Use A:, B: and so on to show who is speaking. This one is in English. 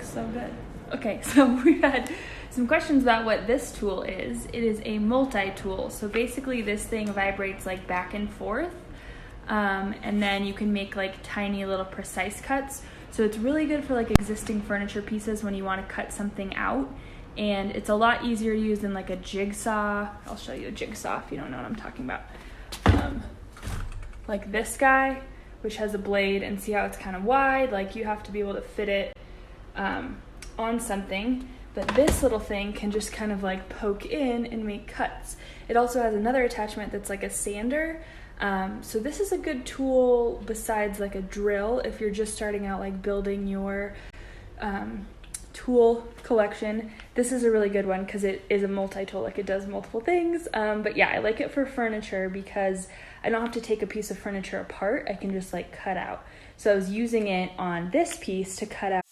A: so good. Okay, so we had some questions about what this tool is. It is a multi-tool. So basically this thing vibrates like back and forth. And then you can make like tiny little precise cuts. So it's really good for like existing furniture pieces when you want to cut something out. And it's a lot easier to use than like a jigsaw. I'll show you a jigsaw if you don't know what I'm talking about. Like this guy, which has a blade, and see how it's kind of wide. Like you have to be able to fit it on something. But this little thing can just kind of like poke in and make cuts. It also has another attachment that's like a sander. So this is a good tool besides like a drill if you're just starting out like building your tool collection. This is a really good one because it is a multi-tool, like it does multiple things. But yeah, I like it for furniture because I don't have to take a piece of furniture apart. I can just like cut out. So I was using it on this piece to cut out